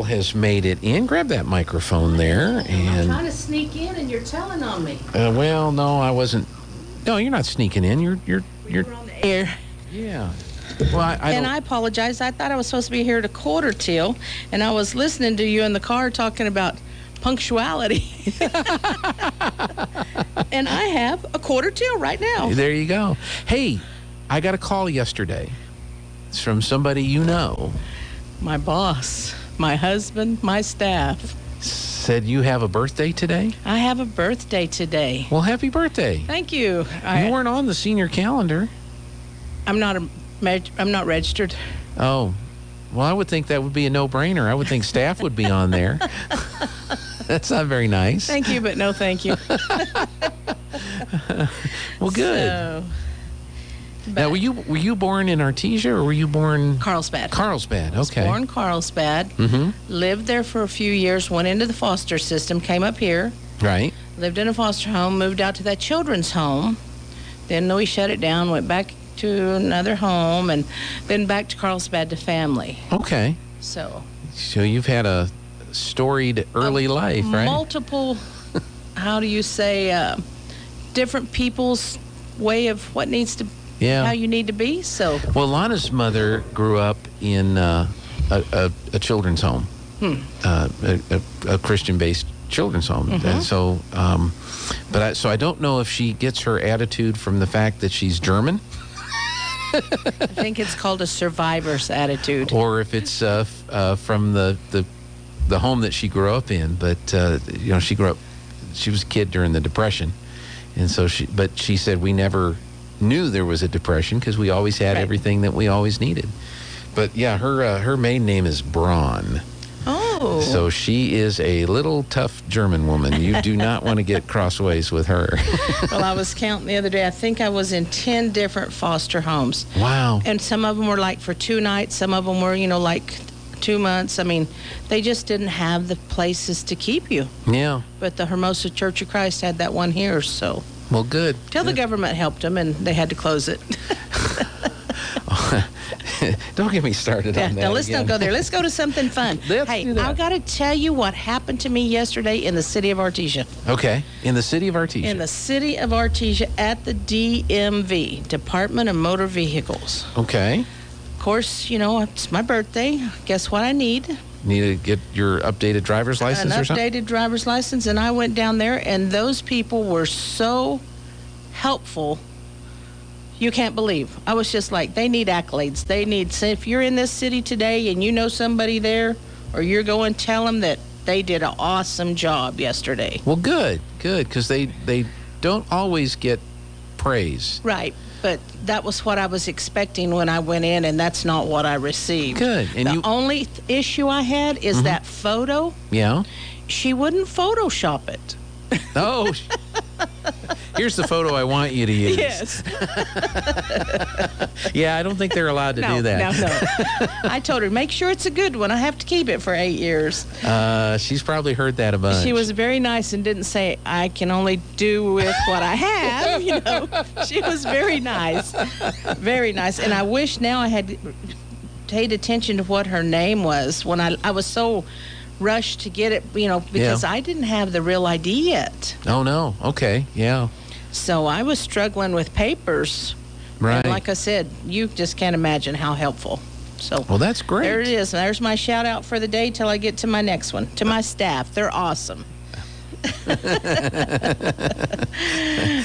has made it in. Grab that microphone there. I'm And trying to sneak in, and you're telling on me. well, no, I wasn't. No, you're not sneaking in. You're on the air. yeah. Well, I And don't. I apologize. I thought I was supposed to be here at a quarter till, and I was listening to you in the car talking about punctuality. And I have a quarter till right now. There you go. Hey, I got a call yesterday. It's from somebody you know. My boss, my husband, my staff. Said you have a birthday today. I have a birthday today. Well, happy birthday. Thank you. You weren't on the senior calendar. I'm not registered. Oh, well, I would think that would be a no-brainer. I would think staff would be on there. That's not very nice. Thank you, but no thank you. Well, good. So, Now, were you born in Artesia or were you born Carlsbad. Carlsbad? Okay. Born in Carlsbad. Mm-hmm. Lived there for a few years. Went into the foster system. Came up here. Right. Lived in a foster home. Moved out to that children's home. Then we shut it down. Went back to another home, and then back to Carlsbad to family. Okay. So you've had a storied early life, right? Multiple. How do you say? Different people's way of what needs to. Yeah. How you need to be. So. Well, Lana's mother grew up in a children's home, a Christian-based children's home. Mm-hmm. And so, so I don't know if she gets her attitude from the fact that she's German, I think it's called a survivor's attitude. or if it's from the home that she grew up in. But she grew up. She was a kid during the Depression, and so she said we never knew there was a depression because we always had everything that we always needed. But yeah, her maiden name is Braun. Oh. So she is a little tough German woman. You do not want to get crossways with her. Well, I was counting the other day. I think I was in 10 different foster homes. Wow. And some of them were like for 2 nights. Some of them were, like 2 months. I mean, they just didn't have the places to keep you. Yeah. But the Hermosa Church of Christ had that one here, so. Well, good. Till the government helped them, and they had to close it. Don't get me started on that. Now, let's not go there. Let's go to something fun. Let's hey, do that. I've got to tell you what happened to me yesterday in the city of Artesia. Okay. In the city of Artesia. In the city of Artesia at the DMV, Department of Motor Vehicles. Okay. Of course, it's my birthday. Guess what I need? Need to get your updated driver's license An or something? updated driver's license. And I went down there, and those people were so helpful. You can't believe. I was just like, they need accolades. So if you're in this city today and you know somebody there, or you're going, tell them that they did an awesome job yesterday. Well, good, because they don't always get praise. Right, but that was what I was expecting when I went in, and that's not what I received. Good. And the only issue I had is that photo. Yeah. She wouldn't Photoshop it. Oh, here's the photo I want you to use. Yes. Yeah, I don't think they're allowed to do that. No. I told her, make sure it's a good one. I have to keep it for 8 years. She's probably heard that a bunch. She was very nice and didn't say, I can only do with what I have. She was very nice. Very nice. And I wish now I had paid attention to what her name was when I was so rushed to get it, because I didn't have the real ID yet. Oh, no. Okay. Yeah. So I was struggling with papers. Right. And like I said, you just can't imagine how helpful. So Well, that's great. there it is. There's my shout out for the day till I get to my next one. To my staff. They're awesome.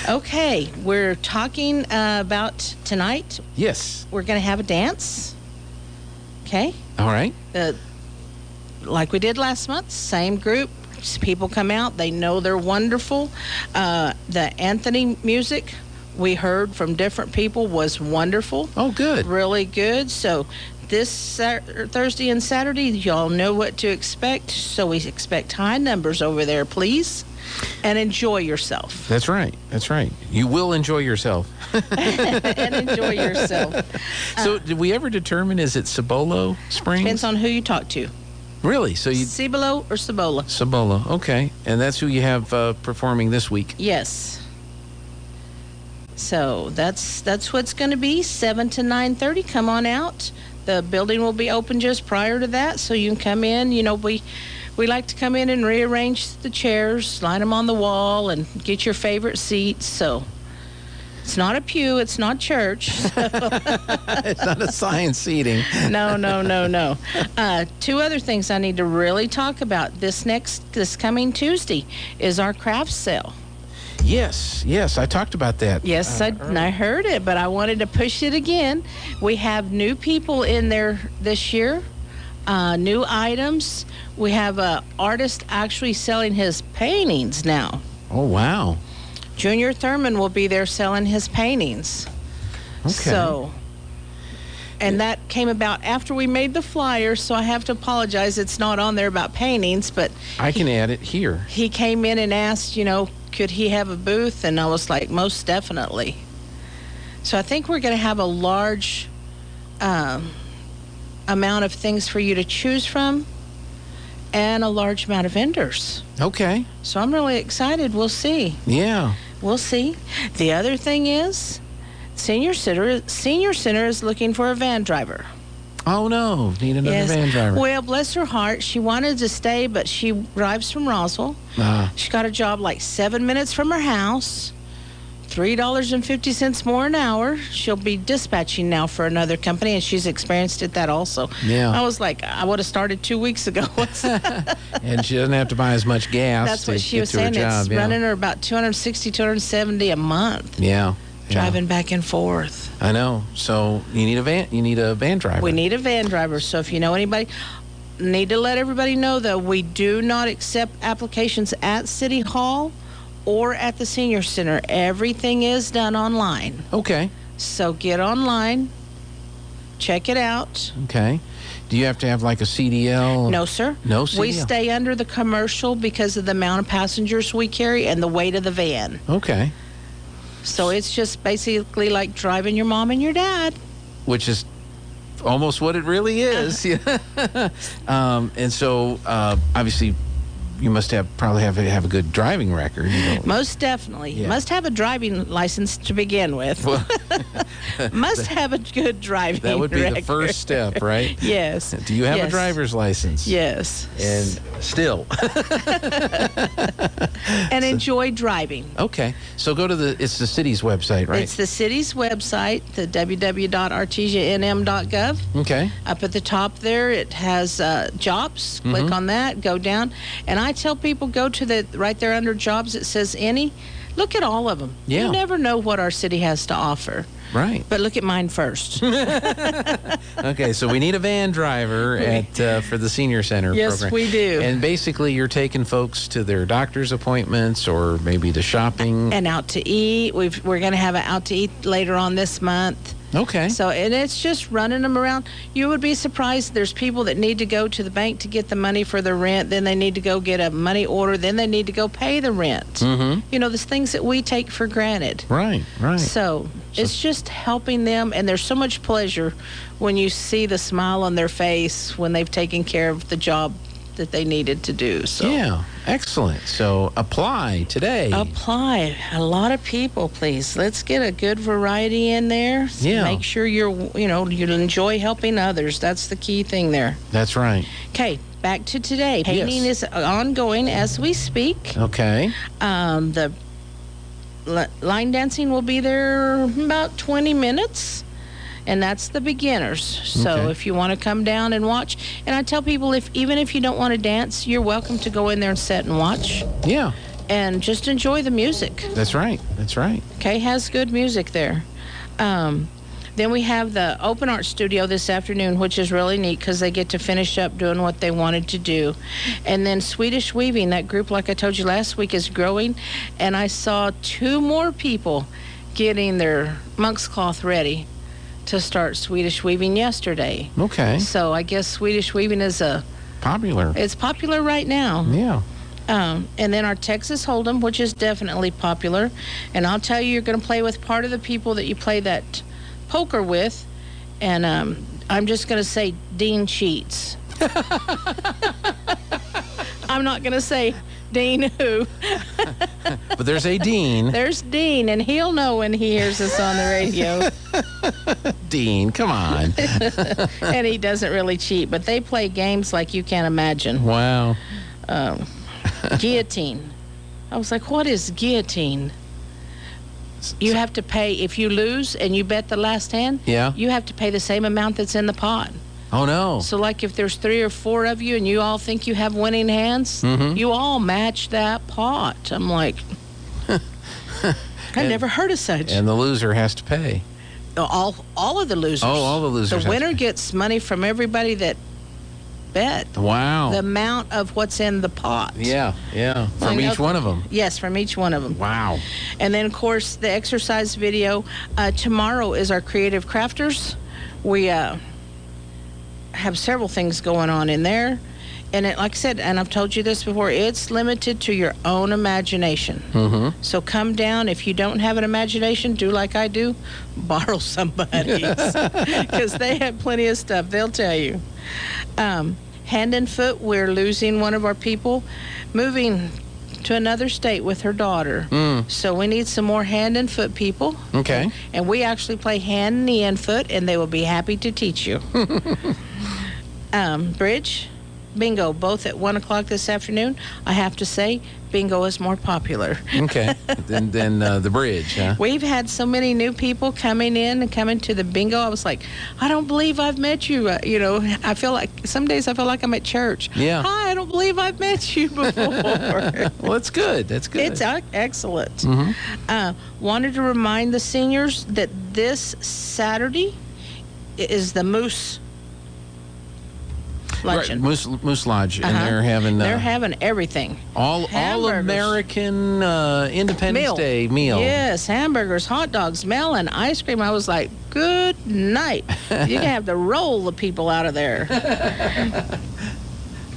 Okay. We're talking about tonight. Yes. We're going to have a dance. Okay. All right. Like we did last month, same group. People come out. They know they're wonderful. The Anthony music we heard from different people was wonderful. Oh, good. Really good. So this Thursday and Saturday, y'all know what to expect. So we expect high numbers over there, please. And enjoy yourself. That's right. That's right. You will enjoy yourself. And enjoy yourself. So did we ever determine, is it Cibolo Springs? Depends on who you talk to. Really? So you Cibolo or Cibola? Cibolo. Okay. And that's who you have performing this week. Yes. So that's what's going to be 7 to 9:30. Come on out. The building will be open just prior to that, so you can come in. You know, we like to come in and rearrange the chairs, line them on the wall, and get your favorite seats. So it's not a pew, it's not church. It's not assigned seating. No. Two other things I need to really talk about. This coming Tuesday is our craft sale. Yes, I talked about that. Yes, I heard it, but I wanted to push it again. We have new people in there this year, new items. We have an artist actually selling his paintings now. Oh, wow. Junior Thurman will be there selling his paintings. Okay. So, and that came about after we made the flyer, so I have to apologize. It's not on there about paintings, but I can add it here. He came in and asked, could he have a booth? And I was like, most definitely. So I think we're going to have a large amount of things for you to choose from and a large amount of vendors. Okay. So I'm really excited. We'll see. Yeah. We'll see. The other thing is, Senior Center is looking for a van driver. Oh, no. Need another van driver. Well, bless her heart. She wanted to stay, but she drives from Roswell. She got a job like 7 minutes from her house, $3.50 more an hour. She'll be dispatching now for another company, and she's experienced at that also. Yeah. I was like, I would have started 2 weeks ago. And she doesn't have to buy as much gas. That's what she get was to her saying. job. It's running her about $260, $270 a month. Yeah. Driving back and forth. I know. So you need a van driver. We need a van driver. So if you know anybody, need to let everybody know though, we do not accept applications at City Hall or at the Senior Center. Everything is done online. Okay. So get online, check it out. Okay. Do you have to have like a CDL? No, sir. No CDL? We stay under the commercial because of the amount of passengers we carry and the weight of the van. Okay. So it's just basically like driving your mom and your dad. Which is almost what it really is. And so, obviously, you must probably have a good driving record. Most definitely. Yeah. Must have a driving license to begin with. Well, Must have a good driving that would be record. the first step, right? Yes. Do you have a driver's license? Yes. And still. And enjoy driving. Okay. So go to it's the city's website, right? It's the city's website, the www.artesianm.gov. Okay. Up at the top there, it has jobs. Click on that, go down. And I tell people, go to right there under jobs, it says any. Look at all of them. Yeah. You never know what our city has to offer. Right. But look at mine first. Okay, so we need a van driver for the senior center Yes, program. we do. And basically, you're taking folks to their doctor's appointments or maybe the shopping. And out to eat. We're going to have an out to eat later on this month. Okay. So, and it's just running them around. You would be surprised. There's people that need to go to the bank to get the money for the rent. Then they need to go get a money order. Then they need to go pay the rent. Mm-hmm. There's things that we take for granted. Right. So it's just helping them. And there's so much pleasure when you see the smile on their face when they've taken care of the job that they needed to do. So yeah, excellent. So apply today. Apply. A lot of people, please. Let's get a good variety in there. Yeah. Make sure you enjoy helping others. That's the key thing there. That's right. Okay, back to today. Painting is ongoing as we speak. Okay. The line dancing will be there about 20 minutes. And that's the beginners. So if you want to come down and watch, and I tell people, even if you don't want to dance, you're welcome to go in there and sit and watch. Yeah. And just enjoy the music. That's right. Okay, has good music there. Then we have the Open Art Studio this afternoon, which is really neat because they get to finish up doing what they wanted to do. And then Swedish Weaving, that group, like I told you last week, is growing. And I saw 2 more people getting their monk's cloth ready to start Swedish Weaving yesterday. Okay. So I guess Swedish Weaving is popular. It's popular right now. Yeah. And then our Texas Hold'em, which is definitely popular. And I'll tell you, you're going to play with part of the people that you play that poker with. And I'm just going to say Dean cheats. I'm not going to say Dean who. But there's a Dean. There's Dean, and he'll know when he hears us on the radio. 15. Come on. And he doesn't really cheat, but they play games like you can't imagine. Wow. Guillotine. I was like, what is guillotine? You have to pay, if you lose and you bet the last hand, Yeah. you have to pay the same amount that's in the pot. Oh, no. So, like, if there's 3 or 4 of you and you all think you have winning hands, you all match that pot. I'm like, I never heard of such. And the loser has to pay. All of the losers. Oh, all the losers have The to winner pay. gets money from everybody that bet. Wow. The amount of what's in the pot. Yeah. From Like, each one of them. Yes, from each one of them. Wow. And then, of course, the exercise video. Tomorrow is our Creative Crafters. We have several things going on in there. And like I said, and I've told you this before, it's limited to your own imagination. So come down. If you don't have an imagination, do like I do, borrow somebody's. Because they have plenty of stuff. They'll tell you. Hand and foot, we're losing one of our people, moving to another state with her daughter. So we need some more hand and foot people. Okay. And we actually play hand, knee, and foot, and they will be happy to teach you. Bridge, bingo, both at 1 o'clock this afternoon. I have to say, bingo is more popular. Okay. Then the bridge, huh? We've had so many new people coming in and coming to the bingo. I was like, I don't believe I've met you. I feel like some days I feel like I'm at church. Yeah. Hi, I don't believe I've met you before. Well, that's good. That's good. It's excellent. Wanted to remind the seniors that this Saturday is the Moose luncheon. Right, Moose Lodge, and they're having everything. all Hamburgers. American Independence Day meal. Yes, hamburgers, hot dogs, melon, ice cream. I was like, good night. You can have to roll the people out of there.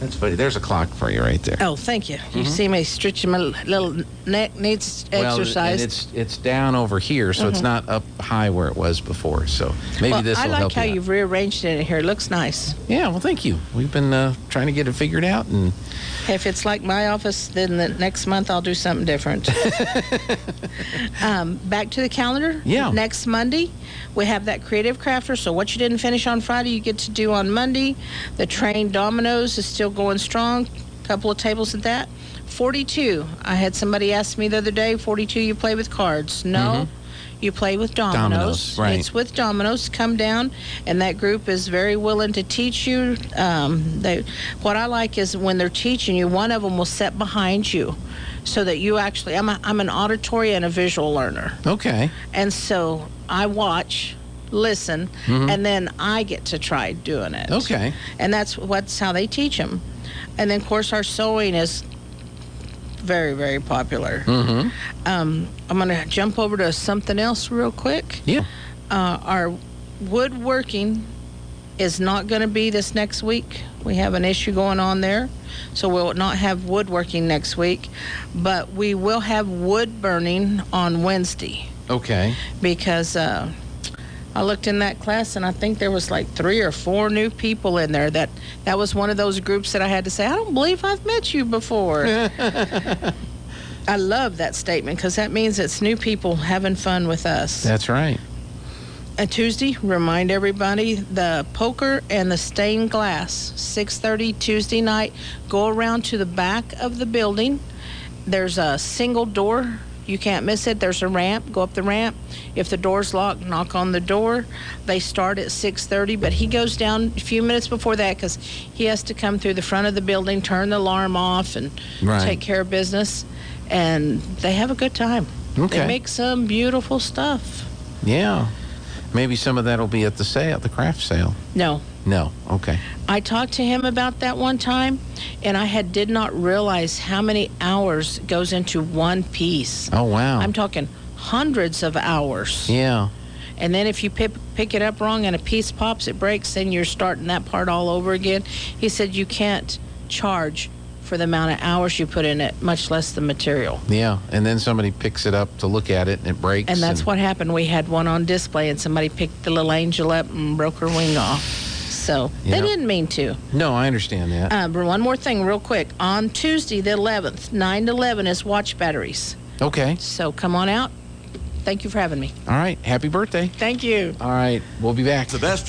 That's funny. There's a clock for you right there. Oh, thank you. You see me stretching my little neck needs exercise. And it's down over here, so it's not up high where it was before. So maybe this will help you. I like how out. you've rearranged it in here. It looks nice. Yeah, well, thank you. We've been trying to get it figured out, and if it's like my office, then the next month I'll do something different. Back to the calendar. Yeah. Next Monday, we have that Creative Crafter. So what you didn't finish on Friday, you get to do on Monday. The trained dominoes is still going strong. A couple of tables at that. 42. I had somebody ask me the other day, 42 you play with cards. No. You play with dominoes. Right. It's with dominoes. Come down, and that group is very willing to teach you. What I like is when they're teaching you, one of them will sit behind you, so that you actually. I'm an auditory and a visual learner, okay. and so I watch, listen, and then I get to try doing it. Okay. And that's how they teach them. And then, of course, our sewing is very, very popular. I'm going to jump over to something else real quick. Yeah. Our woodworking is not going to be this next week. We have an issue going on there, so we'll not have woodworking next week, but we will have wood burning on Wednesday. Okay. Because I looked in that class, and I think there was like 3 or 4 new people in there. That was one of those groups that I had to say, I don't believe I've met you before. I love that statement, because that means it's new people having fun with us. That's right. Tuesday, remind everybody, the poker and the stained glass, 6:30 Tuesday night. Go around to the back of the building. There's a single door. You can't miss it. There's a ramp. Go up the ramp. If the door's locked, knock on the door. They start at 6:30, but he goes down a few minutes before that, because he has to come through the front of the building, turn the alarm off, and take care of business. And they have a good time. Okay. They make some beautiful stuff. Yeah. Maybe some of that will be at the sale, the craft sale. No. Okay. I talked to him about that one time, and I did not realize how many hours goes into one piece. Oh, wow. I'm talking hundreds of hours. Yeah. And then if you pick it up wrong and a piece pops, it breaks, then you're starting that part all over again. He said you can't charge for the amount of hours you put in it, much less the material. Yeah, and then somebody picks it up to look at it, and it breaks. And that's what happened. We had one on display, and somebody picked the little angel up and broke her wing off. So they didn't mean to. No, I understand that. But one more thing real quick. On Tuesday, the 11th, 9 to 11 is watch batteries. Okay. So come on out, Thank you for having me. All right. Happy birthday. Thank you. All right. We'll be back. The best